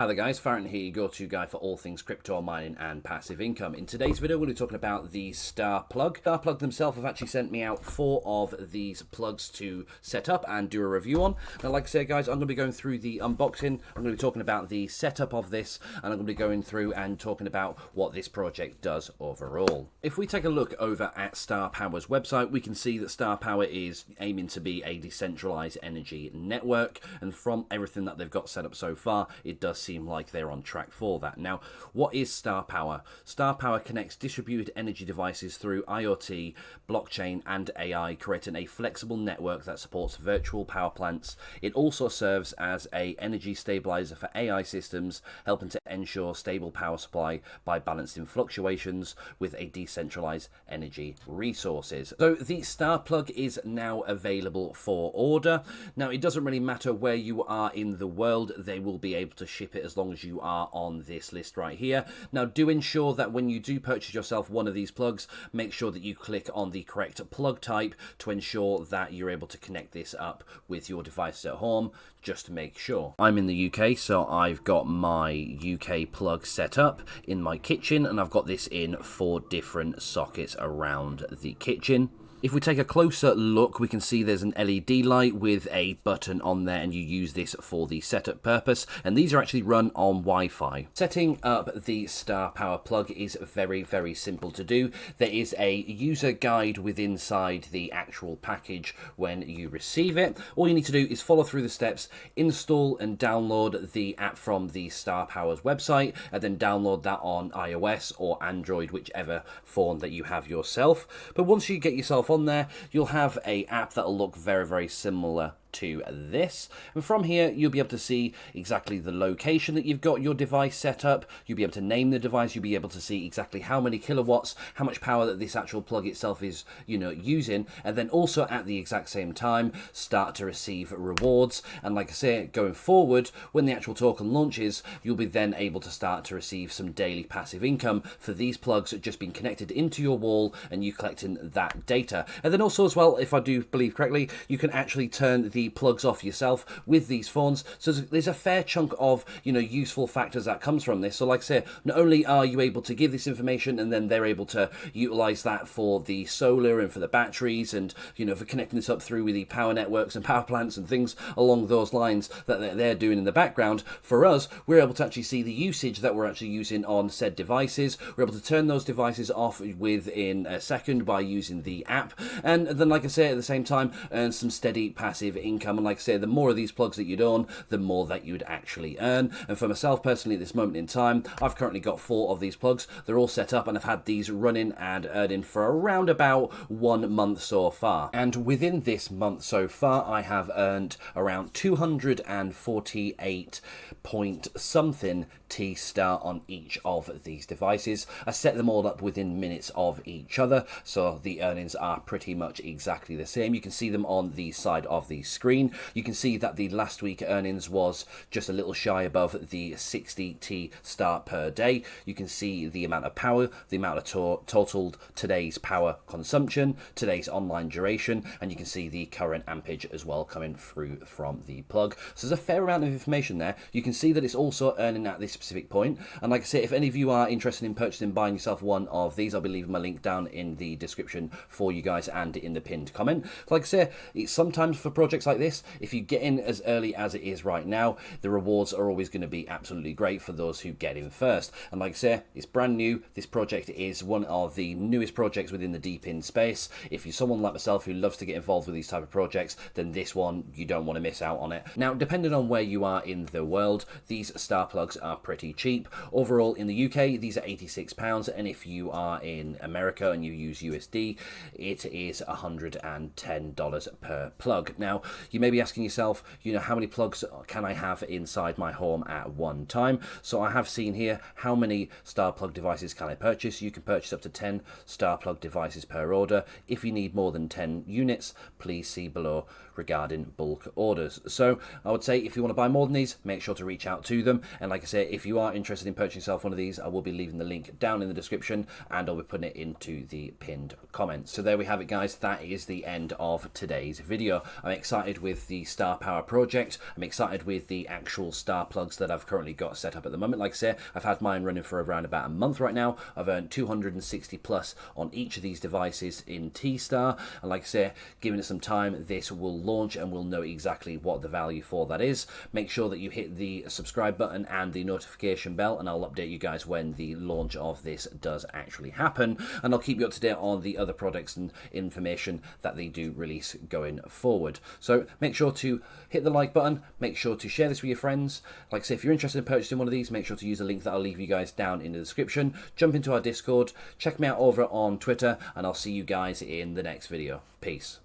Hi there guys, Farrington here, your go-to guy for all things crypto mining and passive income. In today's video, we're going to be talking about the StarPlug. StarPlug themselves have actually sent me out 4 of these plugs to set up and do a review on. Now, like I said guys, I'm going to be going through the unboxing, I'm going to be talking about the setup of this, and I'm going to be going through and talking about what this project does overall. If we take a look over at StarPower's website, we can see that StarPower is aiming to be a decentralized energy network, and from everything that they've got set up so far, it does seem like they're on track for that. Now, what is StarPower? StarPower connects distributed energy devices through IoT, blockchain, and AI, creating a flexible network that supports virtual power plants. It also serves as an energy stabilizer for AI systems, helping to ensure stable power supply by balancing fluctuations with a decentralized energy resources. So the StarPlug is now available for order. Now, it doesn't really matter where you are in the world, they will be able to ship it as long as you are on this list right here. Now, do ensure that when you do purchase yourself one of these plugs, make sure that you click on the correct plug type to ensure that you're able to connect this up with your device at home, just to make sure. I'm in the UK, so I've got my UK plug set up in my kitchen, and I've got this in 4 different sockets around the kitchen. If we take a closer look, we can see there's an LED light with a button on there, and you use this for the setup purpose, and these are actually run on Wi-Fi. Setting up the StarPower plug is very, very simple to do. There is a user guide within inside the actual package when you receive it. All you need to do is follow through the steps, install and download the app from the StarPower's website, and then download that on iOS or Android, whichever phone that you have yourself. But once you get yourself on there, you'll have an app that'll look very, very similar to this, and from here you'll be able to see exactly the location that you've got your device set up. You'll be able to name the device, you'll be able to see exactly how many kilowatts, how much power that this actual plug itself is using, and then also at the exact same time start to receive rewards. And like I say, going forward, when the actual token launches, you'll be then able to start to receive some daily passive income for these plugs just being connected into your wall and you collecting that data. And then also as well, if I do believe correctly, you can actually turn the plugs off yourself with these phones. So there's a fair chunk of useful factors that comes from this. So like I say, not only are you able to give this information, and then they're able to utilize that for the solar and for the batteries, and for connecting this up through with the power networks and power plants and things along those lines that they're doing in the background. For us, we're able to actually see the usage that we're actually using on said devices. We're able to turn those devices off within a second by using the app, and then like I say, at the same time earn some steady passive income. And like I say, the more of these plugs that you'd own, the more that you'd actually earn. And for myself personally, at this moment in time, I've currently got 4 of these plugs. They're all set up, and I've had these running and earning for around about 1 month so far. And within this month so far, I have earned around 248 point something T-star on each of these devices. I set them all up within minutes of each other, so the earnings are pretty much exactly the same. You can see them on the side of the screen. You can see that the last week earnings was just a little shy above the 60 T-star per day. You can see the amount of power, the amount of totaled today's power consumption, today's online duration, and you can see the current ampage as well coming through from the plug. So there's a fair amount of information there. You can see that it's also earning at this specific point. And like I say, if any of you are interested in purchasing, buying yourself one of these, I'll be leaving my link down in the description for you guys and in the pinned comment. Like I say, it's sometimes for projects like this, if you get in as early as it is right now, the rewards are always going to be absolutely great for those who get in first. And like I say, it's brand new. This project is one of the newest projects within the DePin space. If you're someone like myself who loves to get involved with these type of projects, then this one, you don't want to miss out on it. Now, depending on where you are in the world, these StarPlugs are pretty cheap. Overall, in the UK, these are £86, and if you are in America and you use USD, it is $110 per plug. Now, you may be asking yourself, how many plugs can I have inside my home at one time? So I have seen here how many StarPlug devices can I purchase. You can purchase up to 10 StarPlug devices per order. If you need more than 10 units, please see below regarding bulk orders. So I would say if you want to buy more than these, make sure to reach out to them. And like I say, if you are interested in purchasing yourself one of these, I will be leaving the link down in the description, and I'll be putting it into the pinned comments. So there we have it guys, that is the end of today's video. I'm excited excited with the StarPower project. I'm excited with the actual StarPlugs that I've currently got set up at the moment. Like I say, I've had mine running for around about a month right now. I've earned 260 plus on each of these devices in T-Star, and like I say, giving it some time, this will launch and we'll know exactly what the value for that is. Make sure that you hit the subscribe button and the notification bell, and I'll update you guys when the launch of this does actually happen, and I'll keep you up to date on the other products and information that they do release going forward. So make sure to hit the like button, make sure to share this with your friends. Like I say, if you're interested in purchasing one of these, make sure to use the link that I'll leave you guys down in the description. Jump into our Discord, check me out over on Twitter, and I'll see you guys in the next video. Peace.